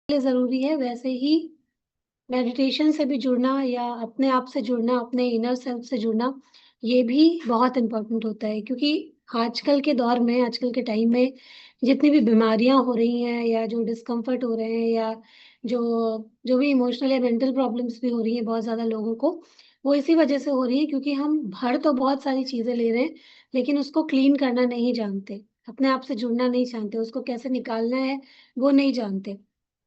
लिए ज़रूरी है, वैसे ही मेडिटेशन से भी जुड़ना या अपने आप से जुड़ना, अपने इनर सेल्फ से जुड़ना, ये भी बहुत इम्पोर्टेंट होता है। क्योंकि आजकल के दौर में, आजकल के टाइम में जितनी भी बीमारियाँ हो रही हैं या जो डिस्कम्फर्ट हो रहे हैं या जो जो भी इमोशनल या मेंटल प्रॉब्लम्स भी हो रही हैं बहुत ज़्यादा लोगों को, वो इसी वजह से हो रही हैं क्योंकि हम भर तो बहुत सारी चीज़ें ले रहे हैं, लेकिन उसको क्लीन करना नहीं जानते। अपने आप से जुड़ना नहीं जानते, उसको कैसे निकालना है, वो नहीं जानते।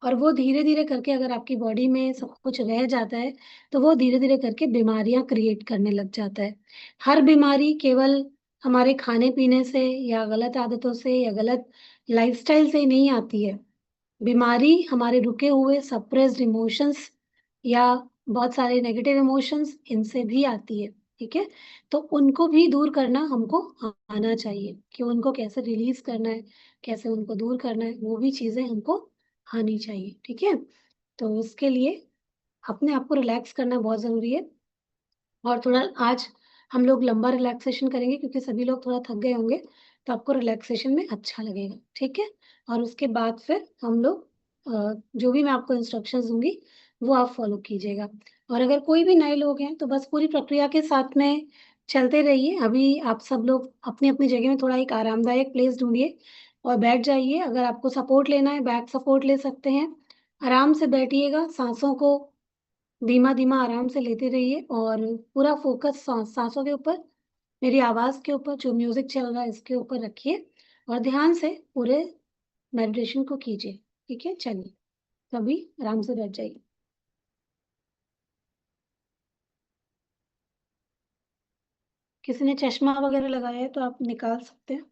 और वो धीरे-धीरे करके अगर आपकी बॉडी में सब कुछ रह जाता है, तो वो धीरे-धीरे करके बीमारियाँ क्रिएट करने लग जाता है। हर बीमारी केवल हमारे खाने-पीने से या गलत आदतों से या गलत लाइफ़स्टाइल से ही नहीं आती है। बीमारी हमारे रुके हुए सप्रेस्ड इमोशंस या बहुत सारे नेगेटिव इमोशंस इनसे भी आती है, ठीक है? तो उनको भी दूर करना हमको आना चाहिए कि उनको कैसे रिलीज़ करना है, कैसे उनको दूर करना है, वो भी चीज़ें हमको आनी चाहिए, ठीक है? तो उसके लिए अपने आप को रिलैक्स करना बहुत ज़रूरी है और थोड़ा आज हम लोग लंबा रिलैक्सेशन करेंगे क्योंकि सभी लोग थोड़ा थक गए होंगे, तो आपको रिलैक्सेशन में अच्छा लगेगा, ठीक है? और उसके बाद फिर हम लोग जो भी मैं आपको इंस्ट्रक्शंस दूँगी, वो आप फ़ॉलो कीजिएगा। और अगर कोई भी नए लोग हैं, तो बस पूरी प्रक्रिया के साथ में चलते रहिए। अभी आप सब लोग अपनी-अपनी जगह में थोड़ा एक आरामदायक प्लेस ढूँढिए और बैठ जाइए। अगर आपको सपोर्ट लेना है, बैक सपोर्ट ले सकते हैं। आराम से बैठिएगा, साँसों को धीमा-धीमा आराम से लेते रहिए और पूरा फ़ोकस साँसों के ऊपर, मेरी आवाज़ के ऊपर, जो म्यूज़िक चल रहा है इसके ऊपर रखिए और ध्यान से पूरे मेडिटेशन को कीजिए, ठीक है? चलिए, तो अभी आराम से बैठ जाइए। किसी ने चश्मा वग़ैरह लगाया है तो आप निकाल सकते हैं।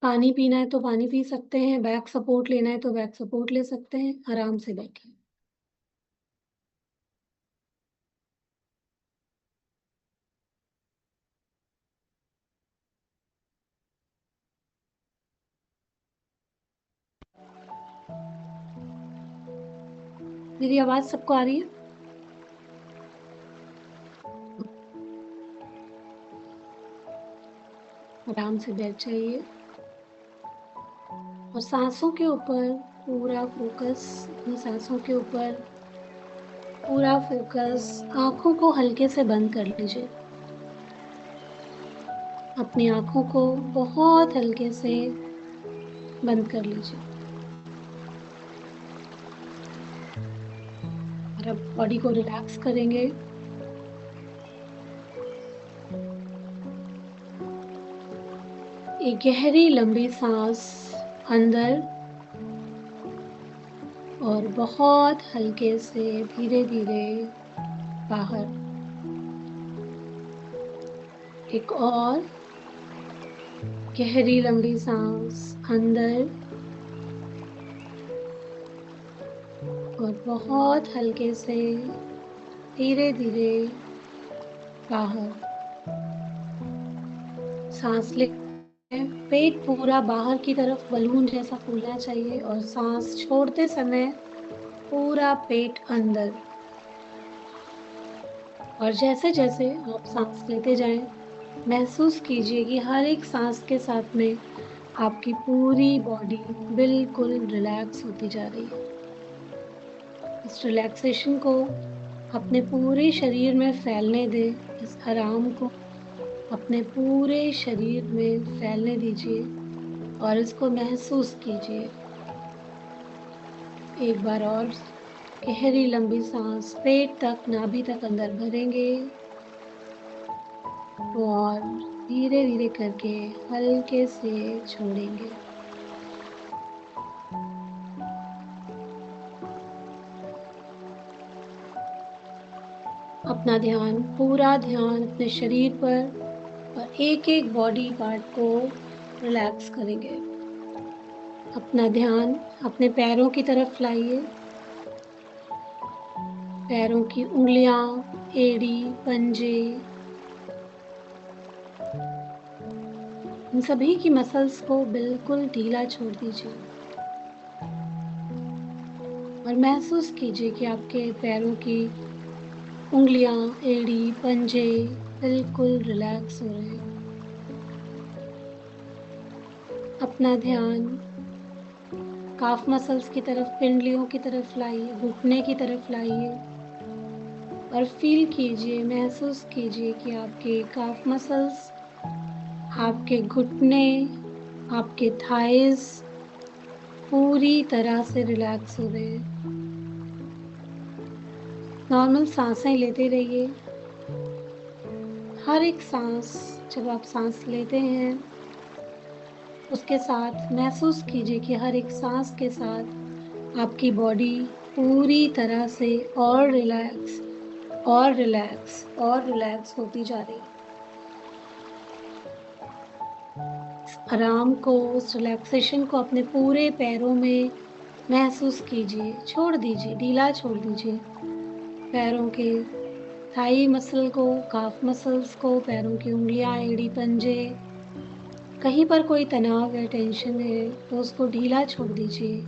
पानी पीना है तो पानी पी सकते हैं, बैक सपोर्ट लेना है तो बैक सपोर्ट ले सकते हैं, आराम से बैठिए। मेरी आवाज़ सबको आ रही है? आराम से बैठ जाइए और साँसों के ऊपर पूरा फ़ोकस, अपनी साँसों के ऊपर पूरा फ़ोकस, आँखों को हल्के से बंद कर लीजिए। अपनी आँखों को बहुत हल्के से बंद कर लीजिए और अब बॉडी को रिलैक्स करेंगे। एक गहरी लंबी साँस अंदर और बहुत हल्के से धीरे-धीरे बाहर। एक और गहरी लंबी साँस अंदर और बहुत हल्के से धीरे-धीरे बाहर। साँस लें, पेट पूरा बाहर की तरफ बलून जैसा फूलना चाहिए और साँस छोड़ते समय पूरा पेट अंदर। और जैसे-जैसे आप साँस लेते जाएँ, महसूस कीजिए कि हर एक साँस के साथ में आपकी पूरी बॉडी बिल्कुल रिलैक्स होती जा रही है। इस रिलैक्सेशन को अपने पूरे शरीर में फैलने दें, इस आराम को अपने पूरे शरीर में फैलने दीजिए और इसको महसूस कीजिए। एक बार और गहरी लंबी साँस पेट तक, नाभि तक अंदर भरेंगे और धीरे-धीरे करके हल्के से छोड़ेंगे। अपना ध्यान, पूरा ध्यान अपने शरीर पर और एक-एक बॉडी पार्ट को रिलैक्स करेंगे। अपना ध्यान अपने पैरों की तरफ लाइए। पैरों की उँगलियाँ, एड़ी, पंजे, इन सभी की मसल्स को बिल्कुल ढीला छोड़ दीजिए और महसूस कीजिए कि आपके पैरों की उँगलियाँ, एड़ी, पंजे बिल्कुल रिलैक्स हो रहे हैं। अपना ध्यान काफ मसल्स की तरफ, पिंडलियों की तरफ लाइए, घुटने की तरफ लाइए और फील कीजिए, महसूस कीजिए कि आपके काफ मसल्स, आपके घुटने, आपके थाइस पूरी तरह से रिलैक्स हो रहे हैं। नॉर्मल सांसें लेते रहिए। हर एक सांस, जब आप सांस लेते हैं उसके साथ महसूस कीजिए कि हर एक सांस के साथ आपकी बॉडी पूरी तरह से और रिलैक्स और रिलैक्स और रिलैक्स होती जा रही है। आराम को, उस रिलैक्सेशन को अपने पूरे पैरों में महसूस कीजिए। छोड़ दीजिए, ढीला छोड़ दीजिए पैरों के थाई मसल को, काफ मसल्स को, पैरों की उंगलियां, एड़ी, पंजे। कहीं पर कोई तनाव या टेंशन है तो उसको ढीला छोड़ दीजिए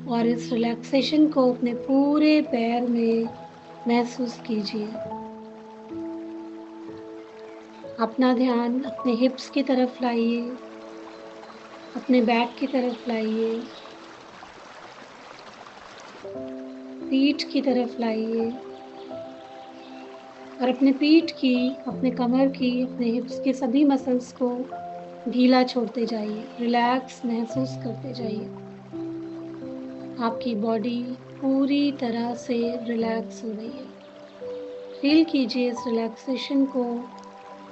और इस रिलैक्सेशन को अपने पूरे पैर में महसूस कीजिए। अपना ध्यान अपने हिप्स की तरफ लाइए, अपने बैक की तरफ लाइए, पीठ की तरफ लाइए और अपने पीठ की, अपने कमर की, अपने हिप्स के सभी मसल्स को ढीला छोड़ते जाइए, रिलैक्स महसूस करते जाइए। आपकी बॉडी पूरी तरह से रिलैक्स हो रही है। फील कीजिए इस रिलैक्सेशन को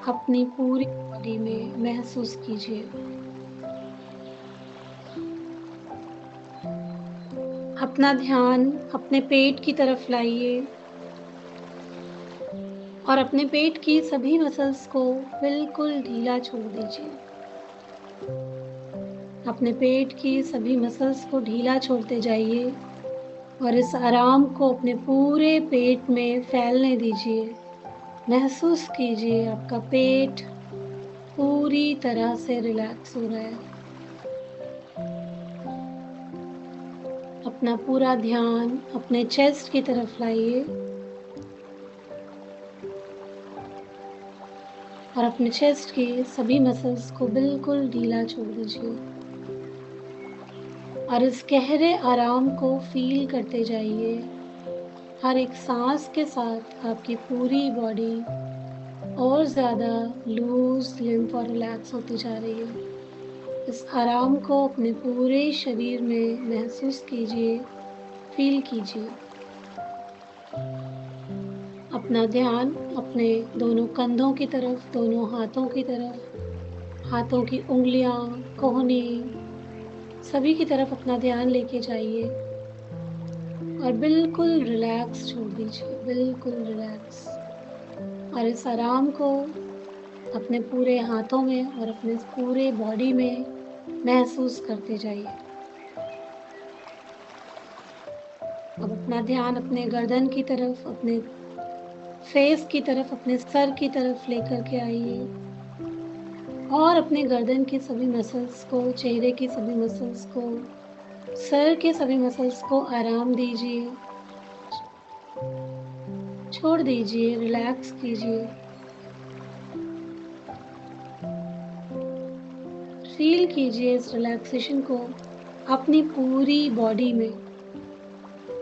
अपनी पूरी बॉडी में महसूस कीजिए। अपना ध्यान अपने पेट की तरफ लाइए और अपने पेट की सभी मसल्स को बिल्कुल ढीला छोड़ दीजिए। अपने पेट की सभी मसल्स को ढीला छोड़ते जाइए और इस आराम को अपने पूरे पेट में फैलने दीजिए। महसूस कीजिए आपका पेट पूरी तरह से रिलैक्स हो रहा है। अपना पूरा ध्यान अपने चेस्ट की तरफ लाइए और अपने चेस्ट के सभी मसल्स को बिल्कुल ढीला छोड़ दीजिए और इस गहरे आराम को फील करते जाइए। हर एक सांस के साथ आपकी पूरी बॉडी और ज़्यादा लूज, लिम्फ और रिलैक्स होती जा रही है। इस आराम को अपने पूरे शरीर में महसूस कीजिए, फील कीजिए। अपना ध्यान अपने दोनों कंधों की तरफ, दोनों हाथों की तरफ, हाथों की उंगलियां, कोहनी, सभी की तरफ अपना ध्यान लेके जाइए और बिल्कुल रिलैक्स छोड़ दीजिए, बिल्कुल रिलैक्स। और इस आराम को अपने पूरे हाथों में और अपने पूरे बॉडी में महसूस करते जाइए। अब अपना ध्यान अपने गर्दन की तरफ, अपने फेस की तरफ, अपने सर की तरफ लेकर के आइए और अपने गर्दन की सभी मसल्स को, चेहरे की सभी मसल्स को, सर के सभी मसल्स को आराम दीजिए, छोड़ दीजिए, रिलैक्स कीजिए। फील कीजिए इस रिलैक्सेशन को अपनी पूरी बॉडी में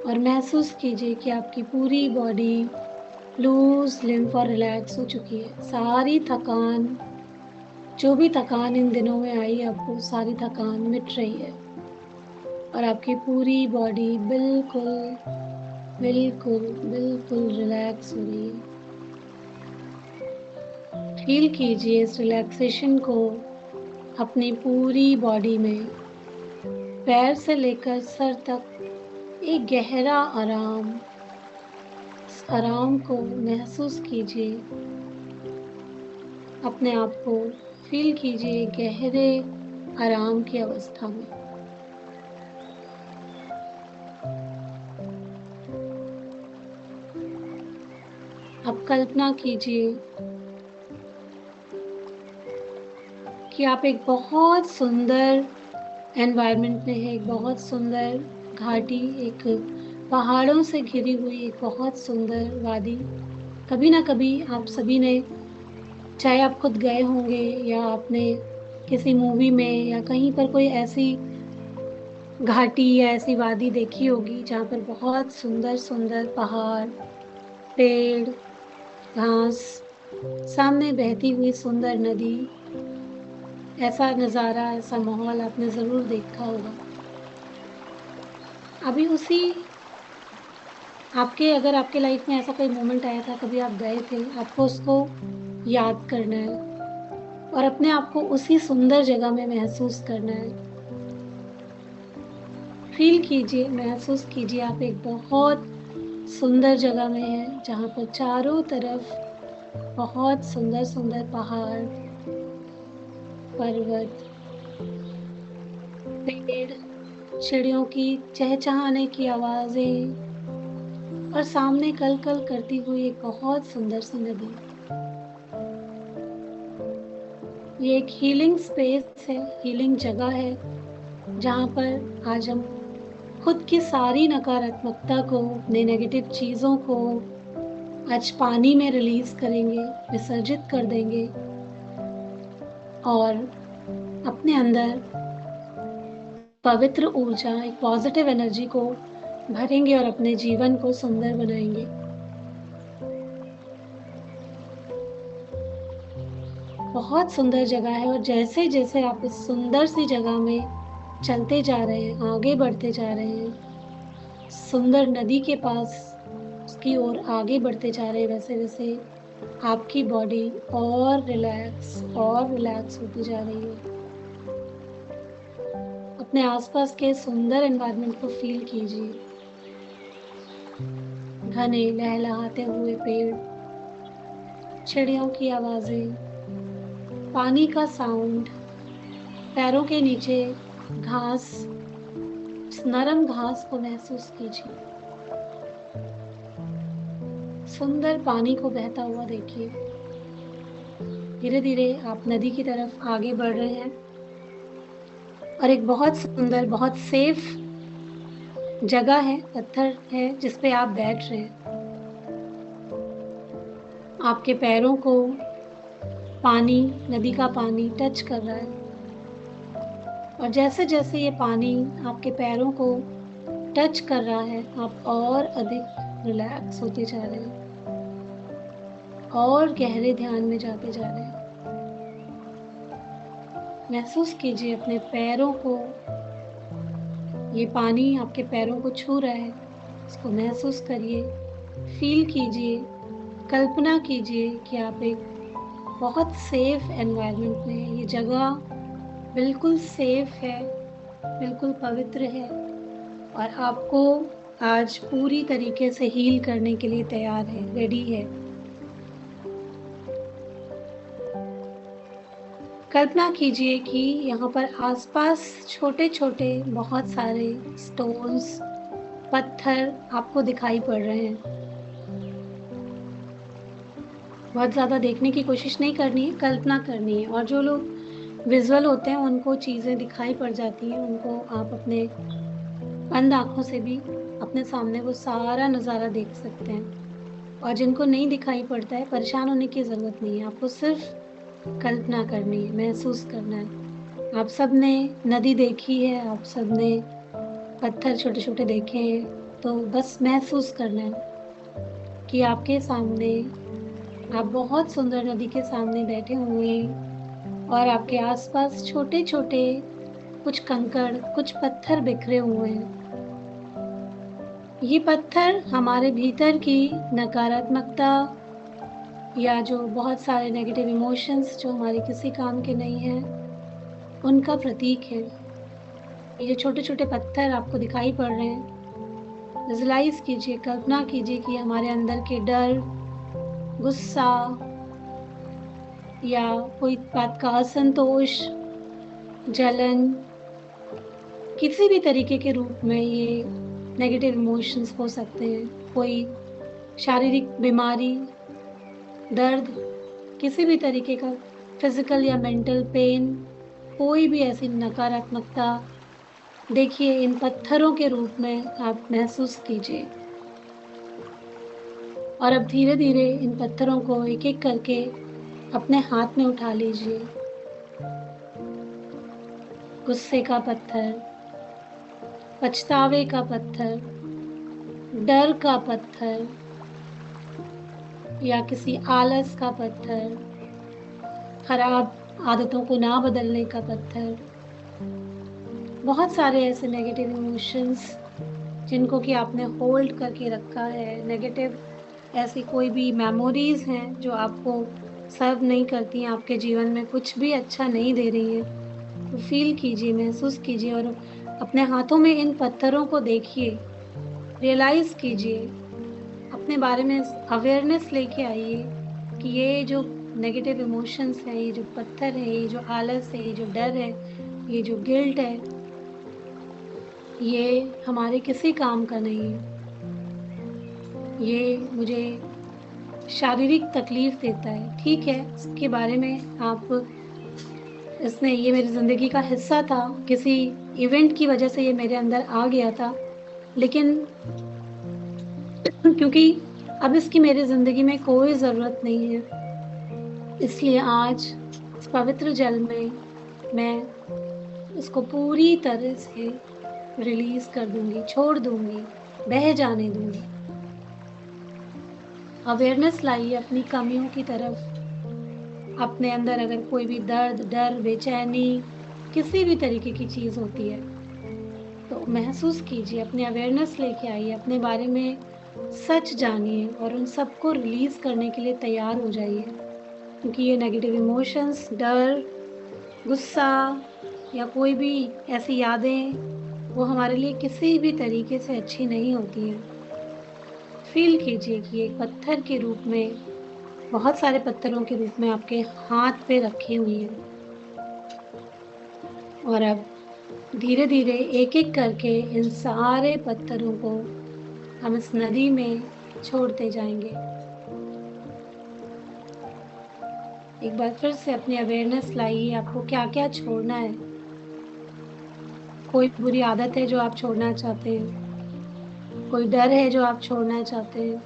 और महसूस कीजिए कि आपकी पूरी बॉडी लूज, लिम्फ और रिलैक्स हो चुकी है। सारी थकान, जो भी थकान इन दिनों में आई आपको, सारी थकान मिट रही है और आपकी पूरी बॉडी बिल्कुल बिल्कुल बिल्कुल रिलैक्स हो रही है। फील कीजिए इस रिलैक्सेशन को अपनी पूरी बॉडी में, पैर से लेकर सर तक एक गहरा आराम। इस आराम को महसूस कीजिए, अपने आप को फील कीजिए गहरे आराम की अवस्था में। अब कल्पना कीजिए कि आप एक बहुत सुंदर एनवायरनमेंट में है, एक बहुत सुंदर घाटी, एक पहाड़ों से घिरी हुई एक बहुत सुंदर वादी। कभी ना कभी आप सभी ने, चाहे आप खुद गए होंगे या आपने किसी मूवी में या कहीं पर कोई ऐसी घाटी या ऐसी वादी देखी होगी जहाँ पर बहुत सुंदर सुंदर पहाड़, पेड़, घास, सामने बहती हुई सुंदर नदी। ऐसा नज़ारा, ऐसा माहौल आपने ज़रूर देखा होगा। अभी उसी आपके अगर आपके लाइफ में ऐसा कोई मोमेंट आया था, कभी आप गए थे, आपको उसको याद करना है और अपने आप को उसी सुंदर जगह में महसूस करना है। फील कीजिए, महसूस कीजिए आप एक बहुत सुंदर जगह में हैं जहाँ पर चारों तरफ बहुत सुंदर सुंदर पहाड़, पर्वत, पेड़, चिड़ियों की चहचहाने की आवाजें और सामने कल कल करती हुई एक बहुत सुंदर सी नदी। ये एक हीलिंग स्पेस है, हीलिंग जगह है जहाँ पर आज हम खुद की सारी नकारात्मकता को, अपने नेगेटिव चीजों को आज पानी में रिलीज करेंगे, विसर्जित कर देंगे और अपने अंदर पवित्र ऊर्जा, एक पॉजिटिव एनर्जी को भरेंगे और अपने जीवन को सुंदर बनाएंगे। बहुत सुंदर जगह है और जैसे जैसे आप इस सुंदर सी जगह में चलते जा रहे हैं, आगे बढ़ते जा रहे हैं, सुंदर नदी के पास उसकी ओर आगे बढ़ते जा रहे हैं, वैसे वैसे आपकी बॉडी और रिलैक्स होती जा रही है। अपने आसपास के सुंदर एनवायरनमेंट को फील कीजिए। घने लहलहाते हुए पेड़, चिड़ियों की आवाजें, पानी का साउंड, पैरों के नीचे घास, इस नरम घास को महसूस कीजिए। सुंदर पानी को बहता हुआ देखिए। धीरे धीरे आप नदी की तरफ आगे बढ़ रहे हैं और एक बहुत सुंदर, बहुत सेफ जगह है, पत्थर है जिस पे आप बैठ रहे हैं। आपके पैरों को पानी, नदी का पानी टच कर रहा है और जैसे जैसे ये पानी आपके पैरों को टच कर रहा है, आप और अधिक रिलैक्स होते जा रहे हैं और गहरे ध्यान में जाते जा रहे हैं। महसूस कीजिए अपने पैरों को, ये पानी आपके पैरों को छू रहा है, इसको महसूस करिए, फील कीजिए, कल्पना कीजिए कि आप एक बहुत सेफ एनवायरनमेंट में हैं। ये जगह बिल्कुल सेफ है, बिल्कुल पवित्र है और आपको आज पूरी तरीके से हील करने के लिए तैयार है, रेडी है। कल्पना कीजिए कि यहाँ पर आसपास छोटे छोटे बहुत सारे स्टोन्स, पत्थर आपको दिखाई पड़ रहे हैं। बहुत ज्यादा देखने की कोशिश नहीं करनी है, कल्पना करनी है। और जो लोग विजुअल होते हैं उनको चीजें दिखाई पड़ जाती हैं, उनको आप अपने बंद आंखों से भी अपने सामने वो सारा नजारा देख सकते हैं। और जिनको नहीं दिखाई पड़ता है, परेशान होने की जरूरत नहीं है, आपको सिर्फ कल्पना करनी है, महसूस करना है। आप सबने नदी देखी है, आप सबने पत्थर छोटे छोटे देखे हैं, तो बस महसूस करना है कि आपके सामने, आप बहुत सुंदर नदी के सामने बैठे हुए हैं और आपके आसपास छोटे छोटे कुछ कंकड़, कुछ पत्थर बिखरे हुए हैं। ये पत्थर हमारे भीतर की नकारात्मकता या जो बहुत सारे नेगेटिव इमोशंस जो हमारे किसी काम के नहीं हैं, उनका प्रतीक है। ये छोटे छोटे पत्थर आपको दिखाई पड़ रहे हैं, विजुलाइज कीजिए, कल्पना कीजिए कि हमारे अंदर के डर, गुस्सा या कोई बात का असंतोष, जलन, किसी भी तरीके के रूप में ये नेगेटिव इमोशंस हो सकते हैं। कोई शारीरिक बीमारी, दर्द, किसी भी तरीके का फिजिकल या मेंटल पेन, कोई भी ऐसी नकारात्मकता, देखिए इन पत्थरों के रूप में आप महसूस कीजिए। और अब धीरे धीरे इन पत्थरों को एक एक करके अपने हाथ में उठा लीजिए। गुस्से का पत्थर, पछतावे का पत्थर, डर का पत्थर, या किसी आलस का पत्थर, खराब आदतों को ना बदलने का पत्थर। बहुत सारे ऐसे नेगेटिव इमोशंस जिनको कि आपने होल्ड करके रखा है, नेगेटिव ऐसी कोई भी मेमोरीज हैं जो आपको सर्व नहीं करती हैं, आपके जीवन में कुछ भी अच्छा नहीं दे रही हैं, तो फील कीजिए, महसूस कीजिए और अपने हाथों में इन पत्थरों को देखिए, रियलाइज कीजिए, अपने बारे में अवेयरनेस लेके आइए कि ये जो नेगेटिव इमोशंस हैं, ये जो पत्थर है, ये जो आलस है, ये जो डर है, ये जो गिल्ट है, ये हमारे किसी काम का नहीं है। ये मुझे शारीरिक तकलीफ देता है, ठीक है, इसके बारे में आप इसने ये मेरी जिंदगी का हिस्सा था, किसी इवेंट की वजह से ये मेरे अंदर आ गया था, लेकिन क्योंकि अब इसकी मेरी जिंदगी में कोई जरूरत नहीं है, इसलिए आज इस पवित्र जल में मैं इसको पूरी तरह से रिलीज कर दूंगी, छोड़ दूंगी, बह जाने दूंगी। अवेयरनेस लाइए अपनी कमियों की तरफ। अपने अंदर अगर कोई भी दर्द, डर, बेचैनी, किसी भी तरीके की चीज होती है तो महसूस कीजिए, अपनी अवेयरनेस लेके आइए, अपने बारे में सच जानिए और उन सबको रिलीज करने के लिए तैयार हो जाइए, क्योंकि ये नेगेटिव इमोशंस, डर, गुस्सा या कोई भी ऐसी यादें, वो हमारे लिए किसी भी तरीके से अच्छी नहीं होती हैं। फील कीजिए कि एक पत्थर के रूप में, बहुत सारे पत्थरों के रूप में आपके हाथ पे रखी हुई हैं, और अब धीरे धीरे एक एक करके इन सारे पत्थरों को हम इस नदी में छोड़ते जाएंगे। एक बार फिर से अपनी अवेयरनेस लाइए, आपको क्या क्या छोड़ना है। कोई बुरी आदत है जो आप छोड़ना चाहते हैं, कोई डर है जो आप छोड़ना चाहते हैं,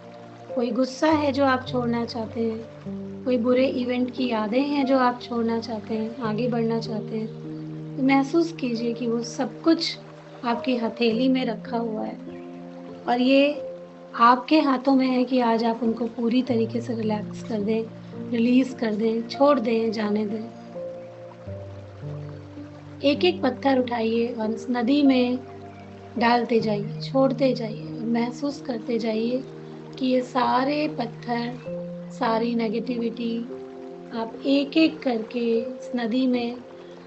कोई गुस्सा है जो आप छोड़ना चाहते हैं, कोई बुरे इवेंट की यादें हैं जो आप छोड़ना चाहते हैं, आगे बढ़ना चाहते हैं। तो महसूस कीजिए कि वो सब कुछ आपकी हथेली में रखा हुआ है और ये आपके हाथों में है कि आज आप उनको पूरी तरीके से रिलैक्स कर दें, रिलीज कर दें, छोड़ दें, जाने दें। एक एक पत्थर उठाइए और इस नदी में डालते जाइए, छोड़ते जाइए और महसूस करते जाइए कि ये सारे पत्थर, सारी नेगेटिविटी आप एक एक करके इस नदी में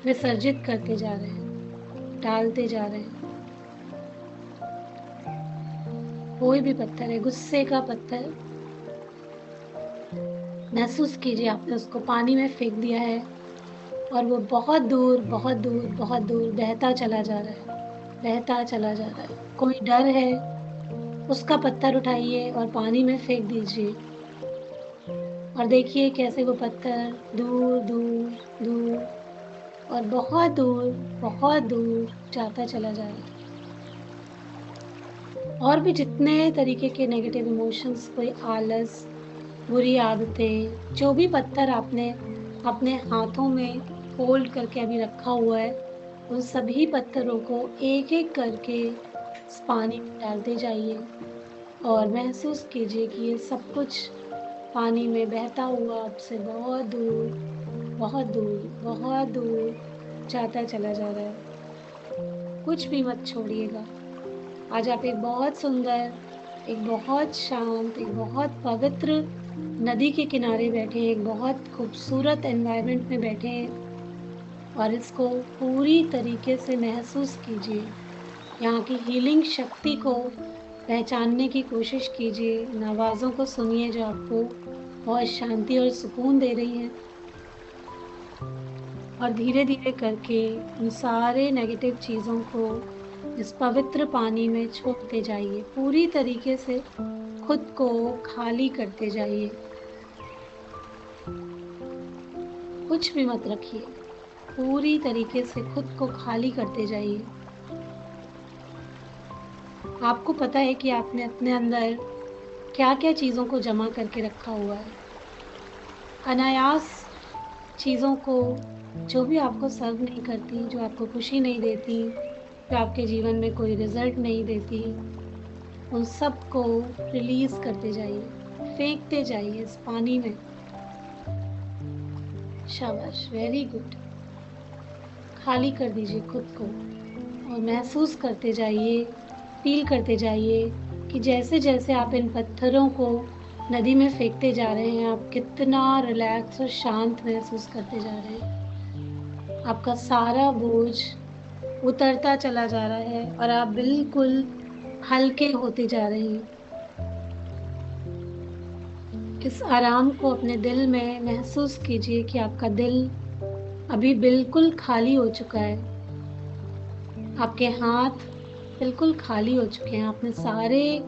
विसर्जित करते जा रहे हैं, डालते जा रहे हैं। कोई भी पत्थर है, गुस्से का पत्थर, महसूस कीजिए आपने उसको पानी में फेंक दिया है और वो बहुत दूर, बहुत दूर, बहुत दूर बहता चला जा रहा है, बहता चला जा रहा है। कोई डर है, उसका पत्थर उठाइए और पानी में फेंक दीजिए और देखिए कैसे वो पत्थर दूर दूर दूर और बहुत दूर जाता चला जा रहा है। और भी जितने तरीके के नेगेटिव इमोशंस, कोई आलस, बुरी आदतें, जो भी पत्थर आपने अपने हाथों में होल्ड करके अभी रखा हुआ है, उन सभी पत्थरों को एक एक करके इस पानी में डालते जाइए और महसूस कीजिए कि ये सब कुछ पानी में बहता हुआ आपसे बहुत दूर, बहुत दूर, बहुत दूर जाता चला जा रहा है। कुछ भी मत छोड़िएगा। आज आप एक बहुत सुंदर, एक बहुत शांत, एक बहुत पवित्र नदी के किनारे बैठे हैं, एक बहुत खूबसूरत एनवायरनमेंट में बैठे हैं और इसको पूरी तरीके से महसूस कीजिए। यहाँ की हीलिंग शक्ति को पहचानने की कोशिश कीजिए, इन आवाज़ों को सुनिए जो आपको बहुत शांति और सुकून दे रही हैं, और धीरे धीरे करके उन सारे नेगेटिव चीज़ों को इस पवित्र पानी में छोड़ते जाइए, पूरी तरीके से खुद को खाली करते जाइए। कुछ भी मत रखिए, पूरी तरीके से खुद को खाली करते जाइए। आपको पता है कि आपने अपने अंदर क्या क्या चीज़ों को जमा करके रखा हुआ है। अनायास चीज़ों को, जो भी आपको सर्व नहीं करती, जो आपको खुशी नहीं देती, जो आपके जीवन में कोई रिजल्ट नहीं देती, उन सब को रिलीज करते जाइए, फेंकते जाइए इस पानी में। शाबाश, वेरी गुड। खाली कर दीजिए खुद को और महसूस करते जाइए, फील करते जाइए कि जैसे जैसे आप इन पत्थरों को नदी में फेंकते जा रहे हैं, आप कितना रिलैक्स और शांत महसूस करते जा रहे हैं। आपका सारा बोझ उतरता चला जा रहा है और आप बिल्कुल हल्के होते जा रहे हैं। इस आराम को अपने दिल में महसूस कीजिए कि आपका दिल अभी बिल्कुल खाली हो चुका है। आपके हाथ बिल्कुल खाली हो चुके हैं। आपने सारे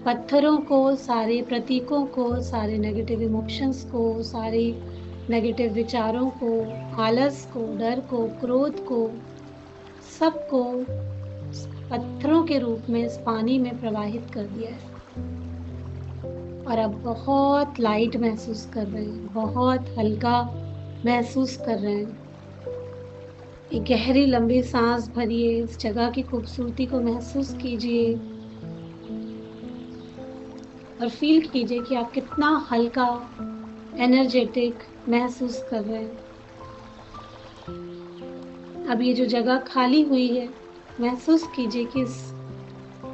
पत्थरों को, सारे प्रतीकों को, सारे नेगेटिव इमोशंस को, सारे नेगेटिव विचारों को, आलस को, डर को, क्रोध को, सबको पत्थरों के रूप में इस पानी में प्रवाहित कर दिया है। और अब बहुत लाइट महसूस कर रहे हैं, बहुत हल्का महसूस कर रहे हैं। एक गहरी लंबी सांस भरिए, इस जगह की खूबसूरती को महसूस कीजिए और फील कीजिए कि आप कितना हल्का, एनर्जेटिक महसूस कर रहे हैं। अब ये जो जगह खाली हुई है, महसूस कीजिए कि इस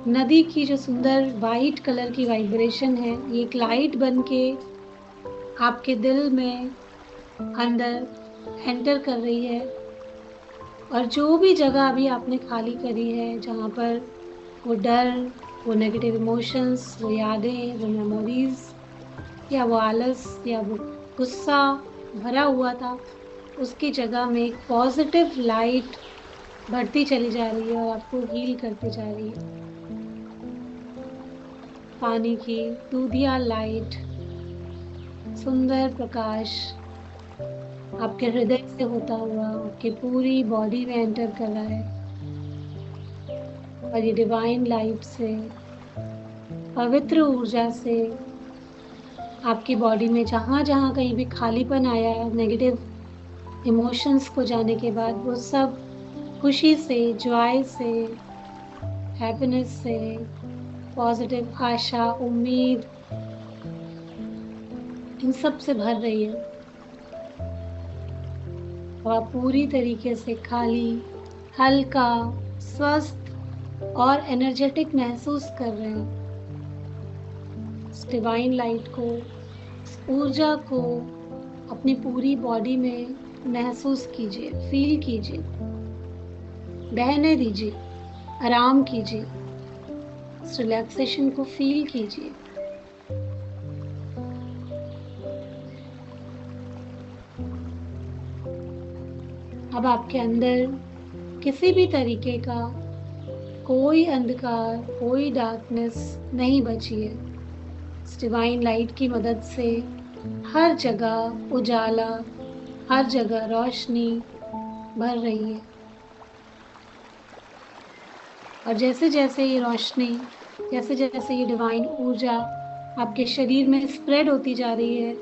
नदी की जो सुंदर वाइट कलर की वाइब्रेशन है, ये एक लाइट बन के आपके दिल में अंदर एंटर कर रही है। और जो भी जगह अभी आपने खाली करी है, जहाँ पर वो डर, वो नेगेटिव इमोशंस, वो यादें, वो मेमोरीज, या वो आलस, या वो गुस्सा भरा हुआ था, उसकी जगह में एक पॉजिटिव लाइट बढ़ती चली जा रही है और आपको हील करती जा रही है। पानी की दूधिया लाइट, सुंदर प्रकाश आपके हृदय से होता हुआ आपके पूरी बॉडी में एंटर कर रहा है। और ये डिवाइन लाइट से, पवित्र ऊर्जा से आपकी बॉडी में जहां जहां कहीं भी खालीपन आया है, नेगेटिव इमोशंस को जाने के बाद, वो सब खुशी से, जॉय से, हैप्पीनेस से, पॉजिटिव आशा, उम्मीद, इन सब से भर रही है। और आप पूरी तरीके से खाली, हल्का, स्वस्थ और एनर्जेटिक महसूस कर रहे हैं। इस डिवाइन लाइट को, इस ऊर्जा को अपनी पूरी बॉडी में महसूस कीजिए, फील कीजिए, बहने दीजिए, आराम कीजिए, इस रिलैक्सेशन को फील कीजिए। अब आपके अंदर किसी भी तरीके का कोई अंधकार, कोई डार्कनेस नहीं बची है। इस डिवाइन लाइट की मदद से हर जगह उजाला, हर जगह रोशनी भर रही है। और जैसे जैसे ये रोशनी, जैसे जैसे ये डिवाइन ऊर्जा आपके शरीर में स्प्रेड होती जा रही है,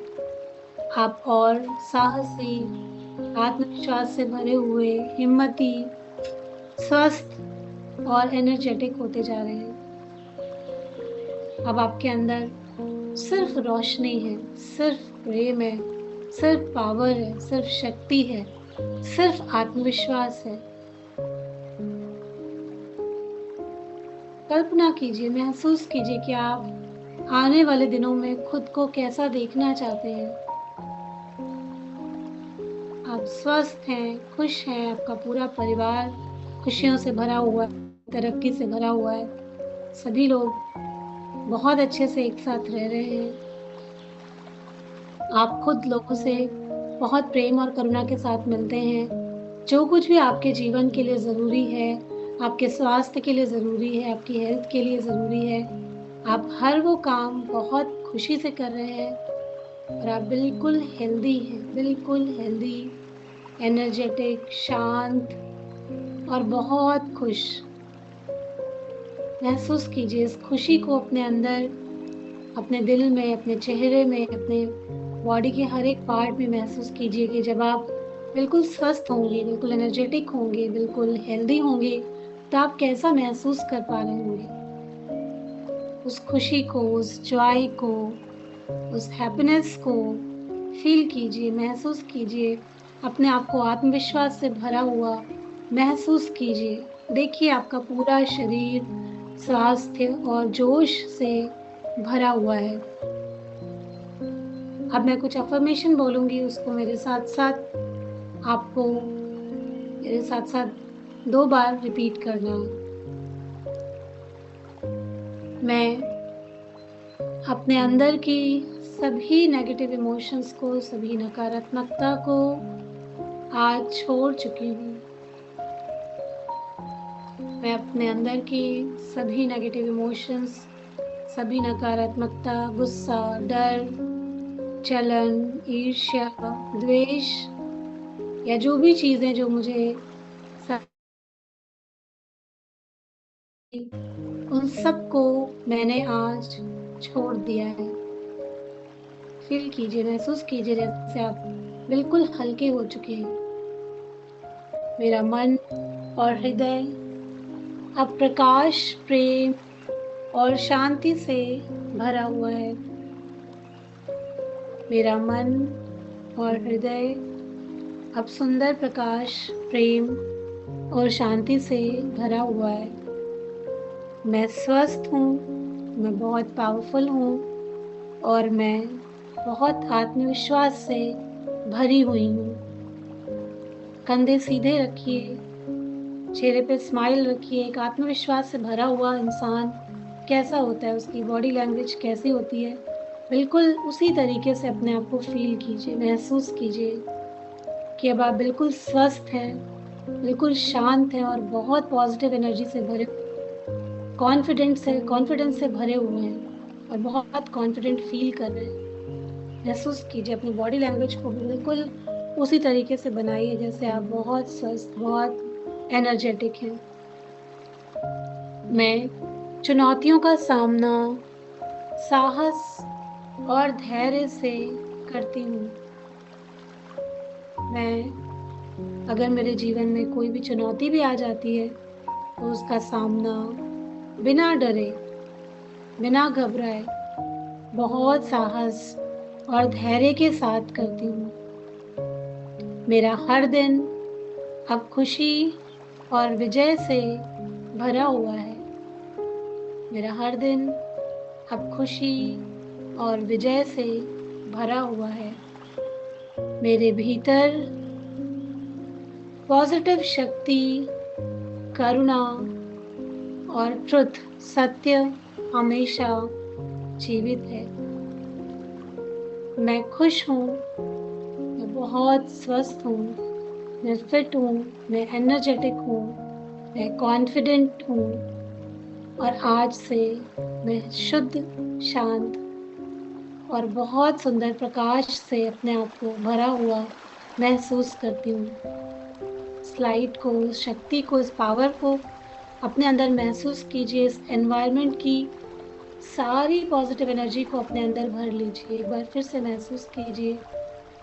आप और साहसी, आत्मविश्वास से भरे हुए, हिम्मती, स्वस्थ और एनर्जेटिक होते जा रहे हैं। अब आपके अंदर सिर्फ रोशनी है, सिर्फ प्रेम है, सिर्फ पावर है, सिर्फ शक्ति है, सिर्फ आत्मविश्वास है। कल्पना कीजिए, महसूस कीजिए कि आप आने वाले दिनों में खुद को कैसा देखना चाहते हैं। आप स्वस्थ हैं, खुश हैं, आपका पूरा परिवार खुशियों से भरा हुआ है, तरक्की से भरा हुआ है, सभी लोग बहुत अच्छे से एक साथ रह रहे हैं। आप खुद लोगों से बहुत प्रेम और करुणा के साथ मिलते हैं। जो कुछ भी आपके जीवन के लिए ज़रूरी है, आपके स्वास्थ्य के लिए ज़रूरी है, आपकी हेल्थ के लिए ज़रूरी है, आप हर वो काम बहुत खुशी से कर रहे हैं। और आप बिल्कुल हेल्दी हैं, बिल्कुल हेल्दी, एनर्जेटिक, शांत और बहुत खुश। महसूस कीजिए इस खुशी को अपने अंदर, अपने दिल में, अपने चेहरे में, अपने बॉडी के हर एक पार्ट में महसूस कीजिए कि जब आप बिल्कुल स्वस्थ होंगे, बिल्कुल एनर्जेटिक होंगे, बिल्कुल हेल्दी होंगे, तो आप कैसा महसूस कर पा रहे होंगे उस खुशी को, उस जॉय को, उस हैप्पीनेस को फील कीजिए, महसूस कीजिए। अपने आप को आत्मविश्वास से भरा हुआ महसूस कीजिए। देखिए आपका पूरा शरीर स्वास्थ्य और जोश से भरा हुआ है। अब मैं कुछ अफर्मेशन बोलूंगी, उसको मेरे साथ साथ आपको मेरे साथ साथ 2 बार रिपीट करना है। मैं अपने अंदर की सभी नेगेटिव इमोशंस को, सभी नकारात्मकता को आज छोड़ चुकी हूँ। मैं अपने अंदर की सभी नेगेटिव इमोशंस, सभी नकारात्मकता, गुस्सा, डर, जलन, ईर्ष्या, द्वेष या जो भी चीजें जो मुझे उन सबको मैंने आज छोड़ दिया है। फील कीजिए, महसूस कीजिए जैसे आप बिल्कुल हल्के हो चुके हैं। मेरा मन और हृदय अब प्रकाश, प्रेम और शांति से भरा हुआ है। मेरा मन और हृदय अब सुंदर प्रकाश, प्रेम और शांति से भरा हुआ है। मैं स्वस्थ हूँ, मैं बहुत पावरफुल हूँ और मैं बहुत आत्मविश्वास से भरी हुई हूँ। कंधे सीधे रखिए, चेहरे पे स्माइल रखिए। एक आत्मविश्वास से भरा हुआ इंसान कैसा होता है, उसकी बॉडी लैंग्वेज कैसी होती है, बिल्कुल उसी तरीके से अपने आप को फील कीजिए, महसूस कीजिए कि अब आप बिल्कुल स्वस्थ हैं, बिल्कुल शांत हैं और बहुत पॉजिटिव एनर्जी से भरे, कॉन्फिडेंस से भरे हुए हैं और बहुत कॉन्फिडेंट फील कर रहे हैं। महसूस कीजिए, अपनी बॉडी लैंग्वेज को बिल्कुल उसी तरीके से बनाइए जैसे आप बहुत स्वस्थ, बहुत एनर्जेटिक हैं। मैं चुनौतियों का सामना साहस और धैर्य से करती हूँ। अगर मेरे जीवन में कोई भी चुनौती भी आ जाती है तो उसका सामना बिना डरे, बिना घबराए, बहुत साहस और धैर्य के साथ करती हूँ। मेरा हर दिन अब खुशी और विजय से भरा हुआ है। मेरा हर दिन अब खुशी और विजय से भरा हुआ है। मेरे भीतर पॉजिटिव शक्ति, करुणा और ट्रुथ, सत्य हमेशा जीवित है। मैं खुश हूँ, मैं बहुत स्वस्थ हूँ, मैं फिट हूँ, मैं एनर्जेटिक हूँ, मैं कॉन्फिडेंट हूँ और आज से मैं शुद्ध, शांत और बहुत सुंदर प्रकाश से अपने आप को भरा हुआ महसूस करती हूँ। इस लाइट को, इस शक्ति को, इस पावर को अपने अंदर महसूस कीजिए। इस एनवायरनमेंट की सारी पॉजिटिव एनर्जी को अपने अंदर भर लीजिए। एक बार फिर से महसूस कीजिए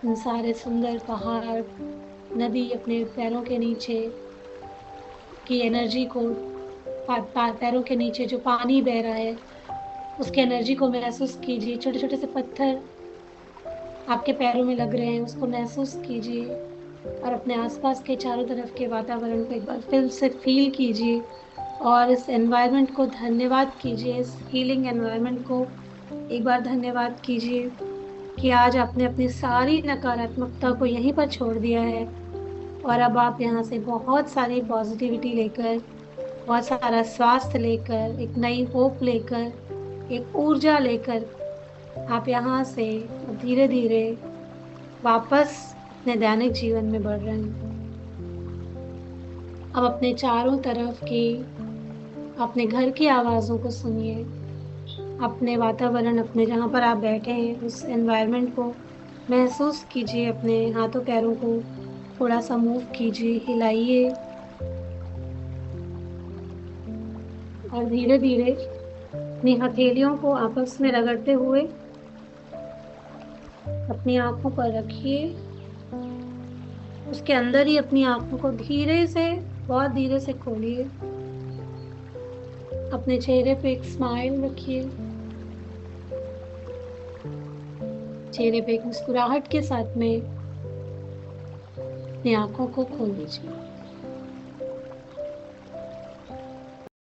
इन सारे सुंदर पहाड़, नदी, अपने पैरों के नीचे की एनर्जी को, पैरों के नीचे जो पानी बह रहा है उसकी एनर्जी को महसूस कीजिए। छोटे छोटे से पत्थर आपके पैरों में लग रहे हैं, उसको महसूस कीजिए और अपने आसपास के चारों तरफ के वातावरण को एक बार फिर से फील कीजिए और इस एनवायरनमेंट को धन्यवाद कीजिए। इस हीलिंग एनवायरनमेंट को एक बार धन्यवाद कीजिए कि आज आपने अपनी सारी नकारात्मकता को यहीं पर छोड़ दिया है और अब आप यहाँ से बहुत सारी पॉजिटिविटी लेकर, बहुत सारा स्वास्थ्य लेकर, एक नई होप लेकर, एक ऊर्जा लेकर आप यहाँ से धीरे धीरे वापस अपने दैनिक जीवन में बढ़ रहे हैं। अब अपने चारों तरफ की, अपने घर की आवाज़ों को सुनिए। अपने वातावरण, अपने जहाँ पर आप बैठे हैं उस एनवायरनमेंट को महसूस कीजिए। अपने हाथों पैरों को थोड़ा सा मूव कीजिए, हिलाइए और धीरे धीरे अपनी हथेलियों को आपस में रगड़ते हुए अपनी आंखों पर रखिए। उसके अंदर ही अपनी आंखों को धीरे से, बहुत धीरे से खोलिए। अपने चेहरे पे एक स्माइल रखिए। चेहरे पे एक मुस्कुराहट के साथ में अपनी आंखों को खोल दीजिए।